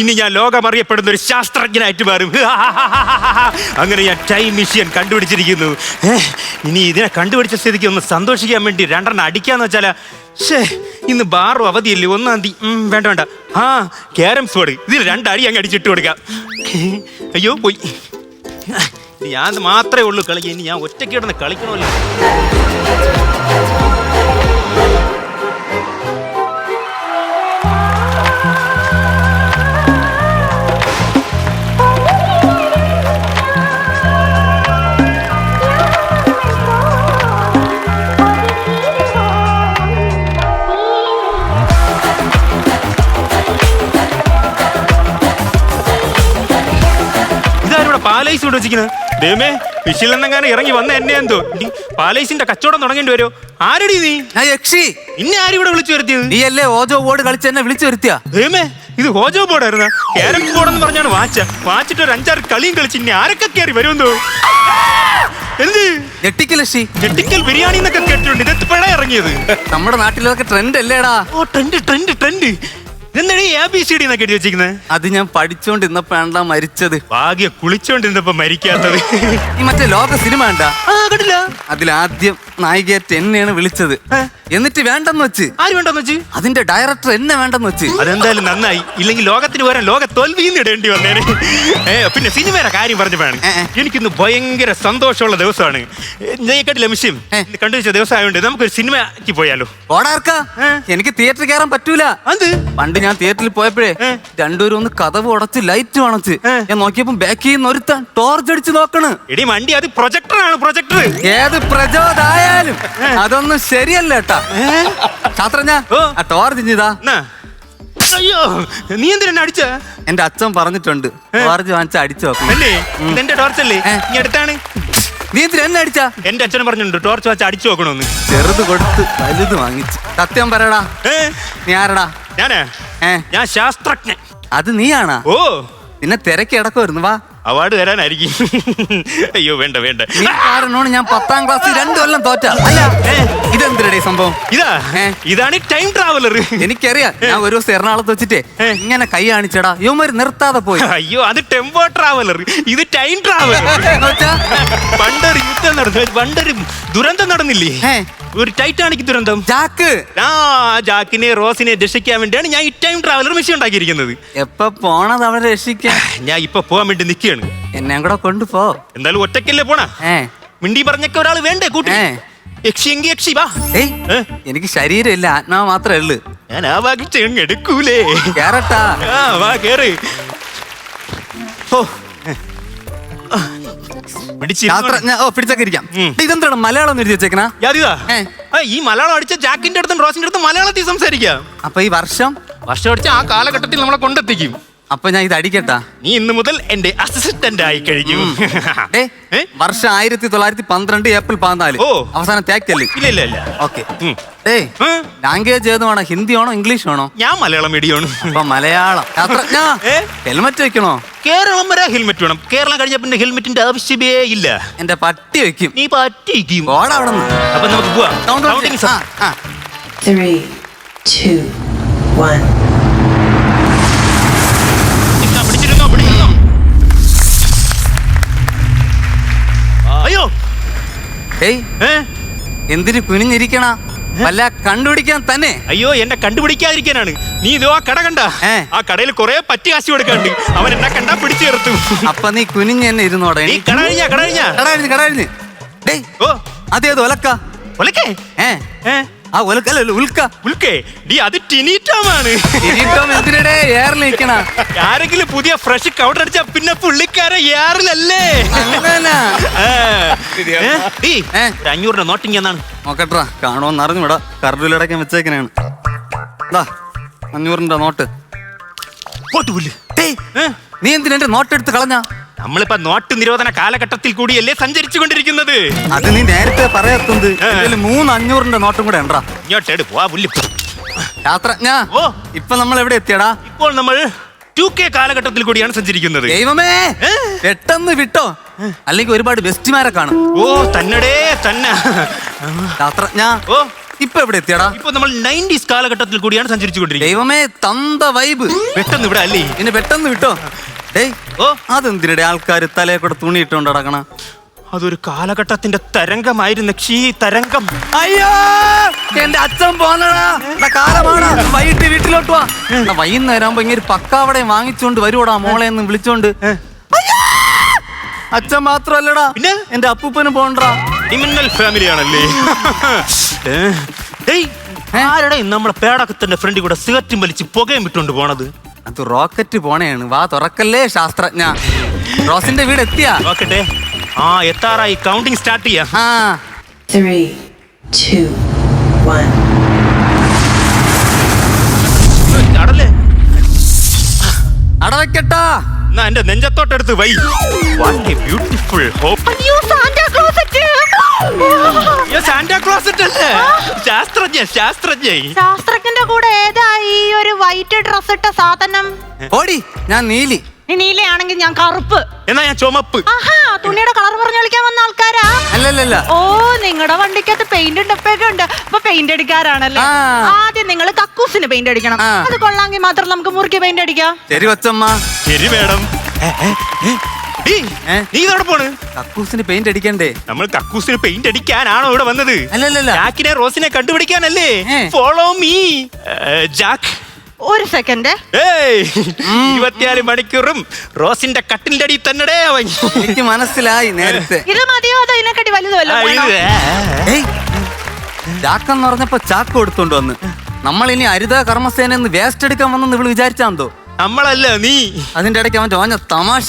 ഇനി ഞാൻ ലോകമറിയപ്പെടുന്ന ഒരു ശാസ്ത്രജ്ഞനായിട്ട് മാറും. അങ്ങനെ ഞാൻ ടൈം മെഷീൻ കണ്ടുപിടിച്ചിരിക്കുന്നു. ഇനി ഇതിനെ കണ്ടുപിടിച്ച സ്ഥിതിക്ക് ഒന്ന് സന്തോഷിക്കാൻ വേണ്ടി 2 അടിക്കാന്ന് വെച്ചാലാ. ഇന്ന് ബാറും അവധിയല്ലേ, 1-ാം തീയതി. വേണ്ട. ക്യാരംസ് ബോർഡ്, ഇതിൽ 2 അടി അങ്ങ് അടിച്ചിട്ട് കൊടുക്കാം. അയ്യോ പോയി. ഞാൻ മാത്രമേ ഉള്ളൂ കളി. ഇനി ഞാൻ ഒറ്റയ്ക്ക് കിടന്ന് കളിക്കണമല്ലോ. പാലൈസ് കൊണ്ട് വെച്ചിരിക്കുന്നത്. ദൈവമേ, ഫിഷിൽ നിന്നെങ്ങാനും ഇറങ്ങി വന്ന എന്നെ എന്തോ പാലൈസിന്റെ കച്ചവടം തുടങ്ങേണ്ടി വരുമോ? ആരടി നീ? യക്ഷി. ഇന്നെ ആരും ഇവിടെ വിളിച്ചു വരുത്തിയത്? നീ അല്ലേ ഓജോ ബോർഡ് കളിച്ച് എന്നെ വിളിച്ചു വരുത്തിയ? ദൈവമേ, ഇത് ഓജോ ബോർഡായിരുന്ന? ക്യാരംസ് ബോർഡെന്ന് പറഞ്ഞാണ് വാച്ചിട്ട് ഒരു 5-6 കളിയും കളിച്ച് ഇനി ആരൊക്കെ കയറി വരുമെന്തോ. എന്ത് ഞെട്ടിക്കൽ ബിരിയാണി എന്നൊക്കെ കേട്ടിട്ടുണ്ട്. ഇതെപ്പോഴാ ഇറങ്ങിയത്? നമ്മുടെ നാട്ടിലൊക്കെ ട്രെൻഡ് അല്ലേടാ? ഓ, ട്രെൻഡ്. എന്താണ് ABCD എന്നൊക്കെ എഴുതി വെച്ചിരിക്കുന്നത്? അത് ഞാൻ പഠിച്ചോണ്ടിരുന്നപ്പോഴാ മരിച്ചത്. ഭാഗ്യ കുളിച്ചോണ്ടിരുന്നപ്പോ മരിക്കാത്തത്. ഈ മറ്റേ ലോക സിനിമ കണ്ടാ? കണ്ടില്ല. അതിലാദ്യം നായികയായിട്ട് എന്നെയാണ് വിളിച്ചത്. എന്നിട്ട് വേണ്ടെന്ന് വെച്ച്. ആര് വേണ്ടെന്ന് വെച്ച്? അതിന്റെ ഡയറക്ടർ എന്നെ വേണ്ടെന്ന് വെച്ച്. അതെന്തായാലും നന്നായി. ഇല്ലെങ്കിൽ ലോകത്തിന് വരാൻ ലോക തോൽവിന്ന് ഇടേണ്ടി വന്നേനെ. പിന്നെ സിനിമയുടെ കാര്യം പറഞ്ഞപ്പോഴാണ് എനിക്കിന്ന് ഭയങ്കര സന്തോഷമുള്ള ദിവസമാണ്. ഞാൻ കേട്ടില്ല മിഷ്യം കണ്ടുവച്ച ദിവസം ആയതുകൊണ്ട് നമുക്കൊരു സിനിമയ്ക്ക് പോയാലോ? ഓടാർക്കാ? എനിക്ക് തിയേറ്ററിൽ കയറാൻ പറ്റൂല. അത് പണ്ട് ഞാൻ തിയേറ്ററിൽ പോയപ്പോഴേ രണ്ടുപേരും ഒന്ന് കതവ് ഉടച്ച് ലൈറ്റ് അണച്ച് ഞാൻ നോക്കിയപ്പോ ബാക്കിൽ നിന്ന് ഒരുത്താൻ ടോർച്ച് അടിച്ച് നോക്കണ്. എടി മണ്ടി, അത് പ്രൊജക്ടറാണ്. പ്രൊജക്ടർ ഏത് പ്രചോദായാലും അതൊന്നും ശരിയല്ല കേട്ടാ. ശാസ്ത്രജ്ഞ, ആ ടോർച്ച് ഇഞ്ഞിതാ. അയ്യോ, നീ എന്തിനാ അടിച്ച? എന്റെ അച്ഛൻ പറഞ്ഞിട്ടുണ്ട് ടോർച്ച് വാങ്ങിച്ച അടിച്ചു നോക്കണം. ഇതെന്റെ ടോർച്ചല്ലേ, നീ അടുത്താണ്. നീ എന്തിനാ എന്നെ അടിച്ച? എന്റെ അച്ഛനും പറഞ്ഞിട്ടുണ്ട് ടോർച്ച് വെച്ച് അടിച്ചു നോക്കണമെന്ന്. ചെറുത് കൊടുത്ത് വലുത് വാങ്ങിച്ചു. സത്യം പറയടാ, നീ ആരടാ? ഞാൻ ശാസ്ത്രജ്ഞൻ. അത് നീയാണാ? ഓ, പിന്നെ തിരക്ക് കിടക്കുമായിരുന്നു. വാ, അവാർഡ് തരാനായിരിക്കും. അയ്യോ വേണ്ട. കാരണമാണ് ഞാൻ 10ാം ക്ലാസ് 2 കൊല്ലം തോറ്റ. അല്ല, ഇതെന്തിരടേ സംഭവം? ഇതാണ് ടൈം ട്രാവലർ. എനിക്കറിയാം. ഞാൻ ഒരു ദിവസം എറണാകുളത്ത് വെച്ചിട്ടേ ഇങ്ങനെ കൈ കാണിച്ചടാ, യുവമാര് നിർത്താതെ പോയി. അയ്യോ, അത് ടെമ്പോ ട്രാവലർ, ഇത് ടൈം ട്രാവലർ. പണ്ടൊരു യുദ്ധം നടന്നു, പണ്ടൊരു ദുരന്തം നടന്നില്ലേ? ഒരു ടൈറ്റാനിക് ദുരന്തം. ജാക്കിനെ റോസിനെ രക്ഷിക്കാൻ വേണ്ടിയാണ് ഞാൻ ഈ ടൈം ട്രാവലർ മെഷീൻ ഉണ്ടാക്കിയിരിക്കുന്നത്. എപ്പോ പോണത് അവരെ രക്ഷിക്കാൻ? ഞാൻ ഇപ്പൊ പോവാൻ വേണ്ടി നിൽക്കുകയാണ്. എന്നെ കൂടെ കൊണ്ടുപോ. എന്തായാലും ഒറ്റയ്ക്കല്ലേ പോണ? മിണ്ടി പറഞ്ഞൊക്കെ ഒരാൾ വേണ്ടേ കൂട്ടി? യക്ഷി വാ. എനിക്ക് ശരീരമില്ല, ആത്മാവ് മാത്രമേ ഉള്ളു. ഞാൻ ആ ഭാഗത്ത് എടുക്കൂലേ. കേറട്ടാ? വാ കേറ്. പിടിച്ചൊക്കെ ഇരിക്കാം. ഇതെന്താണ് മലയാളം എഴുതി വെച്ചേക്കണ? ഈ മലയാളം അടിച്ച ജാക്കിന്റെ അടുത്തും റോസിന്റെ അടുത്തും മലയാളത്തിൽ സംസാരിക്കാം. അപ്പൊ ഈ വർഷം അടിച്ച ആ കാലഘട്ടത്തിൽ നമ്മളെ കൊണ്ടെത്തിക്കും. അപ്പൊ ഞാൻ ഇത് അടിക്കട്ടാ? നീ ഇന്ന് മുതൽ എന്റെ അസിസ്റ്റന്റ് ആയി കഴിഞ്ഞു. വർഷം 1912 ഏപ്രിൽ 14. അവസാനം തേക്കല്ലേ? ഇല്ല. ഓക്കെ. ലാംഗ്വേജ് ഏതുവാണോ? ഹിന്ദി ആണോ ഇംഗ്ലീഷ് ആണോ? ഞാൻ മലയാളം മീഡിയമാണ്. അപ്പൊ മലയാളം. ഹെൽമെറ്റ് വെക്കണോ? കേരളം വരെ ഹെൽമെറ്റ് വേണം. കേരളം കഴിഞ്ഞ പിന്നെ ഹെൽമെറ്റിന്റെ ആവശ്യമേ ഇല്ല. എന്റെ പട്ടി വെക്കും. നീ പട്ടി വെക്കും. അപ്പൊ നമുക്ക് പോവാം. 3, 2, 1. അയ്യോ, എന്തിനു കുനിഞ്ഞിരിക്കണ? വല്ല കണ്ടുപിടിക്കാൻ തന്നെ? അയ്യോ, എന്നെ കണ്ടുപിടിക്കാതിരിക്കാനാണ്. നീ ഇതോ ആ കട കണ്ട? ആ കടയിൽ കുറെ പറ്റി കാശി കൊടുക്കാണ്ട്. അവൻ എന്നെ കണ്ടാ പിടിച്ചു ചേർത്തു. അപ്പൊ നീ കുനിഞ്ഞ് തന്നെ ഇരുന്നോടെ. കടഴിഞ്ഞ്. അതേത് ഒലക്ക? ഒലക്കേ? ആ ഒലക്കല്ല, ഉൽക്കേ. അത് ടിനിറ്റോമാണ്. ആരെങ്കിലും പുതിയ ഫ്രഷ് കൗണ്ടർ അടിച്ചാ പിന്നെ പുള്ളിക്കാരെ ഏറിലല്ലേ? 500 നോട്ടിങ് എന്നാണ്. നോക്കട്ടാ, കാണുമെന്ന് അറിഞ്ഞൂടാ. കറണ്ടിലടക്കം വെച്ചേക്കനാണ്. 500 നോട്ട്. നീ എന്തിനാ എന്റെ നോട്ട് എടുത്ത് കളഞ്ഞ? നമ്മളിപ്പോ നോട്ട് നിരോധന കാലഘട്ടത്തിൽ കൂടിയല്ലേ സഞ്ചരിച്ചു കൊണ്ടിരിക്കുന്നത്. അത് നീ നേരത്തെ പറയാത്തത്. 3 500 നോട്ടും കൂടെ ഉണ്ടാ. ഇങ്ങോട്ടേട് പോവാ പുല്ല്. ശാസ്ത്രജ്ഞ, ഇപ്പൊ നമ്മൾ എവിടെ എത്തിയടാ? ഇപ്പോൾ നമ്മൾ 2K കാലഘട്ടത്തിൽ കൂടിയാണ് സഞ്ചരിക്കുന്നത്. ദൈവമേ, പെട്ടെന്ന് വിട്ടോ, അല്ലെങ്കിൽ ഒരുപാട് ബെസ്റ്റിമാരെ കാണും. തന്നെ. ശാസ്ത്രജ്ഞ, ഇപ്പൊ എവിടെ എത്തിയടാ? ഇപ്പൊ നമ്മൾ 90s കാലഘട്ടത്തിൽ കൂടിയാണ് സഞ്ചരിച്ചുകൊണ്ടിരിക്കുന്നത്. ദൈവമേ, തന്ത വൈബ്. പെട്ടെന്ന് ഇവിടെ അല്ലേ? ഇനി പെട്ടെന്ന് വിട്ടോ. ഡേയ്, ഓ, അതെന്തിനടെ ആൾക്കാര് തലയെ കൂടെ തുണി ഇട്ടോണ്ട് നടക്കണ? അതൊരു കാലഘട്ടത്തിന്റെ തരംഗമായിരുന്നു. തരംഗം. അയ്യോ, എന്റെ അച്ഛൻ പോന്നടാ. കാലമാണ്. വൈകിട്ട് വീട്ടിലോട്ട് വാ. വൈകുന്നേരം ആകുമ്പോ ഇങ്ങനെ പക്കാവടയും വാങ്ങിച്ചോണ്ട് വരുവോടാ മോളെ എന്ന് വിളിച്ചോണ്ട്. അച്ഛൻ മാത്രല്ലടാ, പിന്നെ എന്റെ അപ്പൂപ്പനും പോണ്ടാ. ക്രിമിനൽ ഫാമിലി ആണല്ലേ? ആരുടെ നമ്മളെ പേടകത്തിന്റെ ഫ്രണ്ടിൽ കൂടെ സിഗരറ്റും വലിച്ച് പുകയും വിട്ടോണ്ട് പോണത്? അത് റോക്കറ്റ് പോണേണ്. വാ തുറക്കല്ലേ ശാസ്ത്രജ്ഞ. റോസിന്റെ വീട് എത്തിയാ? നോക്കട്ടെ. എത്താറായി. കൗണ്ടിങ് സ്റ്റാർട്ട് ചെയ്യാം. 3, 2, 1. അടല്ലേ? അടവെക്കട്ടാ. എന്നാ എന്റെ നെഞ്ചത്തോട്ടെടുത്ത് വൈ. What a beautiful home. അയ്യോ, സാന്റാ ക്ലോസറ്റ്. സാന്റാ ക്ലോസറ്റ് അല്ലേ? ശാസ്ത്രജ്ഞന്റെ കൂടെ ഏതാ ഈ ഒരു വൈറ്റ് ഡ്രസ് ഇട്ട സാധനം? ഓടി, ഞാൻ നീലി. നീ നീലയാണെങ്കിൽ ഞാൻ കറുപ്പ്. എന്നാ ഞാൻ ചുമപ്പ്. ആഹാ, തുണിയുടെ കളർ പറഞ്ഞു കളിക്കാൻ വന്ന ആൾക്കാരാ? അല്ലല്ല. ഓ, നിങ്ങളുടെ വണ്ടിക്കകത്ത് പെയിന്റ് ഡപ്പൊക്കെ ഉണ്ട്. അപ്പൊ പെയിന്റ് അടിക്കാറാണല്ലേ? ആ. ആദ്യം നിങ്ങൾ കക്കൂസിന് പെയിന്റ് അടിക്കണം. ആ. അത് കൊള്ളാമെങ്കിൽ മാത്രം നമുക്ക് മുറുക്കി പെയിന്റ് അടിക്കാം. ശരി കൊച്ചമ്മ. ശരി മേഡം. നീ ഇതോടെ പോണ്? കക്കൂസിന് പെയിന്റ് അടിക്കണ്ടേ? നമ്മൾ കക്കൂസിന് പെയിന്റ് അടിക്കാനാണോ ഇവിടെ വന്നത്? അല്ലല്ല. ജാക്കിനെ റോസിനെ കണ്ടുപിടിക്കാനല്ലേ? ഏ. Follow me. ജാക്ക്, ഒരു സെക്കൻഡ്. 24 മണിക്കൂറും റോസിന്റെ കട്ടിലിന്റെ അടി തന്നെ അവൻ. എനിക്ക് മനസ്സിലായി നേരത്തെ. ഇത് മതിയോ അതോ ഇതിനെക്കാട്ടി വലുതല്ലോ? ചാക്കെന്ന് പറഞ്ഞപ്പോ ചാക്ക് കൊടുത്തോണ്ട് വന്ന്. നമ്മൾ ഇനി ഹരിത കർമ്മസേന വേസ്റ്റ് എടുക്കാൻ വന്നെന്ന് ഇവള് വിചാരിച്ചാന്തോ? നമ്മളല്ല, നീ. അതിന്റെ ഇടയ്ക്ക് അവൻ ചോഞ്ഞ തമാശ.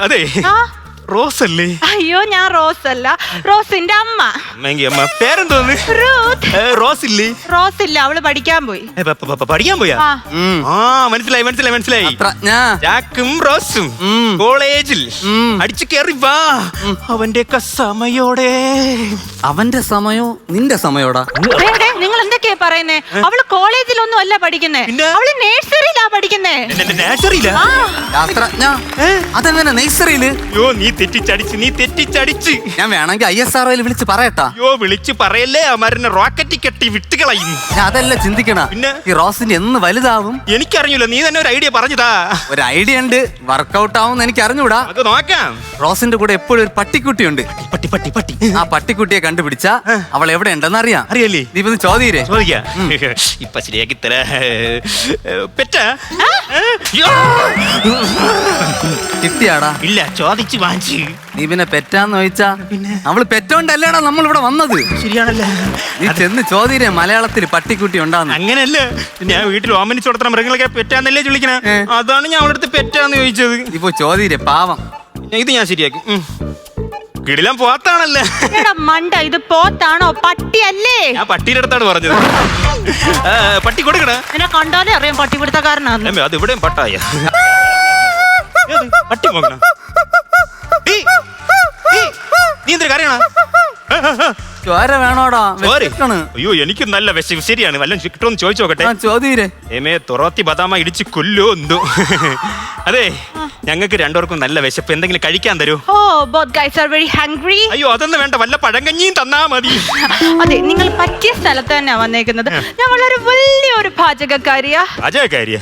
അതെ, ആ, റോസ് അല്ലേ? അയ്യോ, ഞാൻ റോസ് അല്ല, റോസിന്റെ അമ്മ. അമ്മ പേരെന്തോന്ന്? റൂത്ത്. റോസ് ഇല്ലേ? റോസ് ഇല്ല, അവള് പഠിക്കാൻ പോയി. പഠിക്കാൻ പോയാ? ആ. മനസ്സിലായി. ജാക്കും റോസും കോളേജിൽ അടിച്ചു കേറി വാ. അവന്റെയൊക്കെ സമയോടെ. അവന്റെ സമയോ നിന്റെ സമയോടാ? നിങ്ങൾ എന്തൊക്കെയാ പറയുന്നേ? അവള് കോളേജിലൊന്നും അല്ല പഠിക്കുന്നേ, പിന്നെ? അവള് നേഴ്സറിയിലാ പഠിക്കുന്നേ. നേഴ്സറിയില്ല? ശാസ്ത്രജ്ഞ, അതെങ്ങനെ നഴ്സറിയില്? യോ, നീ തെറ്റിച്ചടിച്ച്. ഞാൻ വേണമെങ്കിൽ ISROയിൽ വിളിച്ച് പറയട്ടാ? യോ, വിളിച്ചു പറയല്ലേ, അമരനെ റോക്കറ്റ് കെട്ടി വിട്ടുകളയും. ഞാൻ അതല്ല ചിന്തിക്കണ. പിന്നെ? ഈ റോസിന്റെ എന്ന് വലുതാവും? എനിക്കറിഞ്ഞൂല, നീ തന്നെ ഒരു ഐഡിയ പറഞ്ഞതാ. ഒരു ഐഡിയ ഉണ്ട്, വർക്കൗട്ട് ആവും എനിക്ക് അറിഞ്ഞൂടാ. അത് നോക്കാം. റോസിന്റെ കൂടെ എപ്പോഴും ഒരു പട്ടിക്കുട്ടിയുണ്ട്. പട്ടി. ആ പട്ടിക്കുട്ടിയെ കണ്ടുപിടിച്ച അവൾ എവിടെ ഉണ്ടെന്ന് അറിയാം. അറിയല്ലേ? നീ ഇപ്പൊ ചോദ്യരേ ചോദിക്കാ. ഇപ്പൊ ശരിയാക്കി തരാ. പെറ്റാ? കിട്ടിയാടാ? ഇല്ല, ചോദിച്ചു വാങ്ങിച്ചു. നീ പിന്നെ പെറ്റാന്ന് ചോദിച്ചാ അവള് പെറ്റോണ്ടല്ലേടാ നമ്മൾ ഇവിടെ വന്നത്. ശരിയാണല്ലേ? നീ ചെന്ന് ചോദ്യരേ മലയാളത്തിൽ പട്ടിക്കുട്ടി ഉണ്ടാന്ന്. അങ്ങനെയല്ല, ഞാൻ വീട്ടിൽ ഓമനിച്ചു കൊടുത്ത മൃഗങ്ങളൊക്കെ പെറ്റാന്നല്ലേ വിളിക്കണേ. അതാണ് ഞാൻ അവളുടെ അടുത്ത് പെറ്റാന്ന് ചോദിച്ചത്. ഇപ്പൊ ചോദ്യരേ പാവം. ഇത് ഞാൻ ശരിയാക്കി. കിടിലം പോത്താണല്ലേ? എടാ മണ്ട, ഇത് പോത്താണോ പട്ടിയല്ലേ? ഞാൻ പട്ടിയുടെ അടുത്താണ് പറഞ്ഞത്. പട്ടി കൊടുക്കണേ. എന്നെ കണ്ടാലേ അറിയാം പട്ടി പിടുത്തക്കാരനാന്ന്. അത് ഇവിടെയും പട്ടായ. പട്ടി പോകണ. നീ എന്തൊരു കറിയണ? ചോര വേണോടാ? അയ്യോ, എനിക്ക് നല്ല വിശ. ശരിയാണ്, വല്ലതും കിട്ടുമെന്ന് ചോദിച്ചു നോക്കട്ടെ. ചോദ്യരേ തൊറോത്തി ബദാമ ഇടിച്ച് കൊല്ലോ എന്തോ. അതെ, ഞങ്ങൾക്ക് രണ്ടുപേർക്കും നല്ല വിശപ്പ്. എന്തെങ്കിലും കഴിക്കാൻ തരൂ? ഓ, both guys are very hungry. അയ്യോ, അതൊന്നും വേണ്ട, വല്ല പഴങ്കഞ്ഞിയും തന്നാ മതി. അതെ, നിങ്ങൾ പറ്റിയ സ്ഥലത്ത് തന്നെയാ വന്നേക്കുന്നത്. ഞാൻ വളരെ വലിയൊരു പാചകക്കാരിയാ.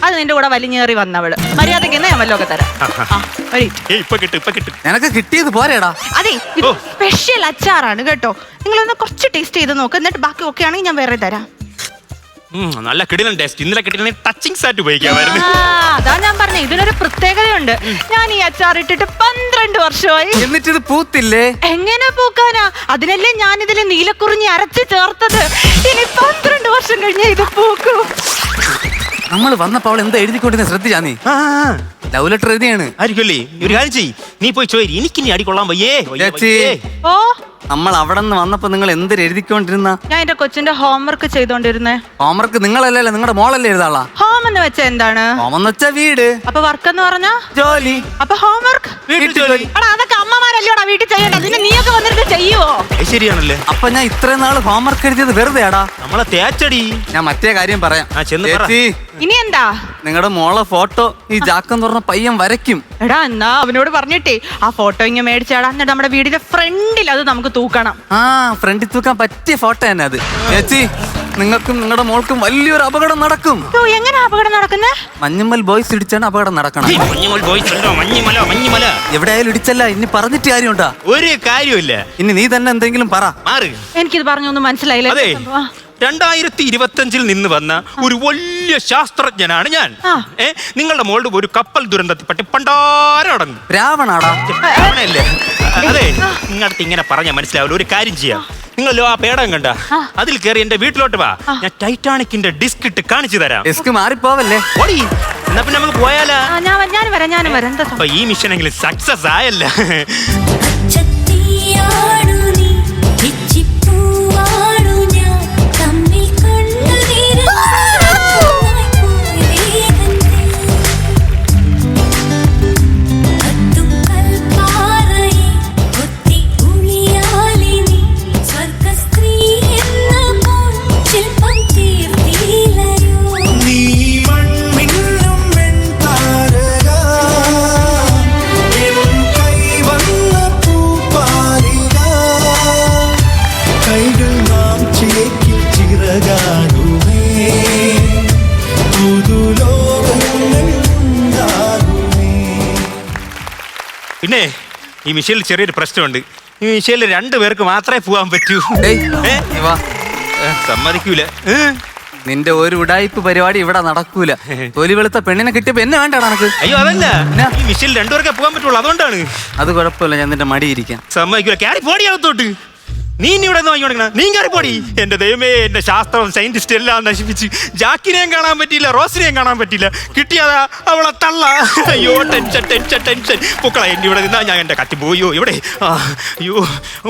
അത് നിന്റെ കൂടെ വലിഞ്ഞേറി വന്നവള്. മര്യാദക്ക് ഞാൻ വല്ലതൊക്കെ തരാം. ഇപ്പൊ കിട്ടും. നിനക്ക് കിട്ടിയത് പോരേടാ? അതെ, ഇത് സ്പെഷ്യൽ അച്ചാറാണ് കേട്ടോ. നിങ്ങളൊന്ന് കുറച്ച് ടേസ്റ്റ് ചെയ്ത് നോക്ക്, എന്നിട്ട് ബാക്കി ഒക്കെ ആണെങ്കിൽ ഞാൻ വേറെ തരാം. നല്ല കിടിലൻ ടേസ്റ്റ്. ഇന്നലെ കിട്ടിയ ടച്ചിങ് സാറ്റ് ഉപയോഗിക്കാമായിരുന്നു. അതാ ഞാൻ പറഞ്ഞ, ഇതിനൊരു പ്രത്യേകതയുണ്ട്. ഞാൻ ഈ അച്ചാർ ഇട്ടിട്ട് 12 വർഷമായി. എന്നിട്ടിത് പൂത്തില്ലേ? എങ്ങനെ പൂക്കാനാ? അതിനല്ലേ ഞാൻ ഇതില് നീലക്കുറിഞ്ഞി അരച്ച് ചേർത്തത്. ഇനി 12 വർഷം കഴിഞ്ഞ ഇത് പൂക്കൂ. നമ്മൾ വന്നപ്പോ അവൾ എന്താ എഴുതിക്കൊണ്ടിരുന്ന ശ്രദ്ധിച്ചാ നീ? ലവ് ലെറ്റർ എഴുതിയാണ്. ആയിരിക്കുമല്ലേ? ഒരു കാര്യം ചെയ്യ്, നീ പോയി ചോദിരി. എനിക്കിനി അടികൊള്ളാൻ വയ്യേ. ഓ, നമ്മൾ അവിടെ നിന്ന് വന്നപ്പോ നിങ്ങൾ എന്തൊരു എഴുതിക്കൊണ്ടിരുന്ന? ഞാൻ എന്റെ കൊച്ചിന്റെ ഹോംവർക്ക് ചെയ്തോണ്ടിരുന്നേ. ഹോംവർക്ക് നിങ്ങളല്ലേ, നിങ്ങളുടെ മോളല്ലേ എഴുതാളാ? ഹോം എന്ന് വെച്ചാ എന്താണ്? ഹോം എന്ന് വെച്ചാ വീട്. അപ്പൊ വർക്ക് എന്ന് പറഞ്ഞാ ജോലി. അപ്പൊ ഹോംവർക്ക് വീട്ടിൽ ജോലി. അതൊക്കെ അമ്മമാരല്ലോടാ വീട്ടിൽ ചെയ്യേണ്ട. അതിന് നീയൊക്കെ വന്നിട്ട് ചെയ്യുവോ? ശരിയാണല്ലേ? അപ്പൊ ഞാൻ ഇത്രയും നാള് ഹോംവർക്ക് എഴുതിയത് വെറുതെ ആടാ? നമ്മളെ തേച്ചടി. ഞാൻ മറ്റേ കാര്യം പറയാം. ഇനി എന്താ? നിങ്ങളുടെ മോളെ ഫോട്ടോ ഈ ജാക്കെന്ന് പറഞ്ഞ പയ്യൻ വരയ്ക്കും. എടാ, എന്നാ അവനോട് പറഞ്ഞിട്ടേ ആ ഫോട്ടോ ഇങ്ങനെ മേടിച്ചാടാ. എന്നിട്ട് നമ്മുടെ വീടിന്റെ ഫ്രണ്ടിൽ അത് നമുക്ക് തൂക്കണം. ഫ്രണ്ടിൽ തൂക്കാൻ പറ്റിയ ഫോട്ടോ തന്നെ അത്. ചേച്ചി, നിങ്ങൾക്കും നിങ്ങളുടെ മോൾക്കും വലിയൊരു അപകടം നടക്കും. എങ്ങനെ അപകടം നടക്കുന്നേ? മഞ്ഞുമ്മൽ ബോയ്സ് ഇടിച്ചാണ് അപകടം നടക്കണം. എവിടെയായാലും ഇടിച്ചല്ല, ഇനി പറഞ്ഞിട്ട് കാര്യമുണ്ടാ? ഒരു കാര്യമില്ല. ഇനി നീ തന്നെ എന്തെങ്കിലും പറ. എനിക്കിത് പറഞ്ഞൊന്നും മനസ്സിലായില്ല. അതെ, 2025 നിന്ന് വന്ന ഒരു വലിയ ശാസ്ത്രജ്ഞനാണ് ഞാൻ. നിങ്ങളുടെ മോളുടെ ഒരു കപ്പൽ ദുരന്തത്തിൽ പറ്റി പണ്ടാരടങ്ങും. രാവണാടാ? രാവണല്ലേ? അതെ, നിങ്ങളടുത്ത് ഇങ്ങനെ പറഞ്ഞാൽ മനസ്സിലാവില്ല. ഒരു കാര്യം ചെയ്യാം, നിങ്ങളല്ലോ ആ പേടകം കണ്ട, അതിൽ കയറി എന്റെ വീട്ടിലോട്ട് വാ. ഞാൻ ടൈറ്റാനിക്കിന്റെ ഡിസ്ക് ഇട്ട് കാണിച്ചു തരാം. ഡിസ്ക് മാറിപ്പോവല്ലേ? ഓടി, എന്നാ പിന്നെ നമുക്ക് പോയാലാ? ഞാൻ വരാം. അപ്പൊ ഈ മിഷനെങ്കിലും സക്സസ് ആയല്ല. പിന്നെ ഈ മിഷയിൽ ചെറിയൊരു പ്രശ്നമുണ്ട്. ഈ മിഷയിൽ 2 പേർക്ക് മാത്രമേ പോകാൻ പറ്റൂ. സമ്മതിക്കൂല. നിന്റെ ഒരു ഉടായിപ്പ് പരിപാടി ഇവിടെ നടക്കൂല. തൊലി വെളുത്ത പെണ്ണിനെ കിട്ടിയപ്പോ എന്നെ വേണ്ട കണക്ക്. അയ്യോ, അതല്ല, ഈ മിഷയിൽ 2 പേർക്കേ പോകാൻ പറ്റുള്ളൂ, അതുകൊണ്ടാണ്. അത് കുഴപ്പമില്ല, ഞാൻ നിന്റെ മടി ഇരിക്കാം. സമ്മതിക്കൂല. ക്യാരി പോടിയാകത്തോട്ട്. നീ ഇവിടെ നീ കയറി പോടി. എന്റെ ദൈവമേ, എന്റെ ശാസ്ത്രവും സയന്റിസ്റ്റ് എല്ലാം നശിപ്പിച്ച് ജാക്കിനെയും കാണാൻ പറ്റിയില്ല, റോസിനെയും കാണാൻ പറ്റിയില്ല. കിട്ടിയതാ അവളെ തള്ള. അയ്യോ, ടെൻഷൻ പൂക്കളെ. എന്റെ ഇവിടെ നിന്നാ ഞാൻ എന്റെ കത്തി പോയോ ഇവിടെ. അയ്യോ,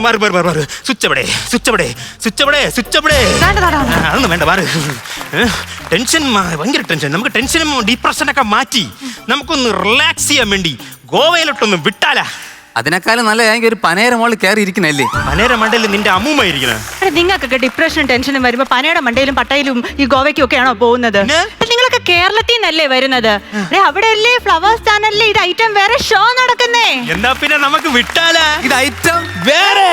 മാറി. സ്വിച്ച് അതൊന്നും വേണ്ട, മാറ്. ടെൻഷൻ, ഭയങ്കര ടെൻഷൻ. നമുക്ക് ടെൻഷനും ഡിപ്രഷനൊക്കെ മാറ്റി നമുക്കൊന്ന് റിലാക്സ് ചെയ്യാൻ വേണ്ടി ഗോവയിലോട്ടൊന്ന് വിട്ടാലാ? അതിനേക്കാളും നല്ല ഞാൻ ഒരു പനേര മോളിൽ കയറി ഇരിക്കണല്ലേ. പനേര മണ്ടയിൽ നിന്റെ അമ്മൂമ്മ ഇരിക്കണ. നിങ്ങൾക്കൊക്കെ ഡിപ്രഷനും ടെൻഷനും വരുമ്പോ പനയുടെ മണ്ടയിലും പട്ടയിലും ഈ ഗോവയ്ക്കും ഒക്കെയാണോ പോകുന്നത്? നിങ്ങളൊക്കെ കേരളത്തിൽ നിന്നല്ലേ വരുന്നത്? അവിടെ അല്ലേ ഫ്ലവേഴ്സ് ചാനലിലെ ഇത് ഐറ്റം വേറെ ഷോ നടക്കുന്നേ. എന്നാ പിന്നെ നമുക്ക് വിട്ടാലാ? ഇത് ഐറ്റം വേറെ.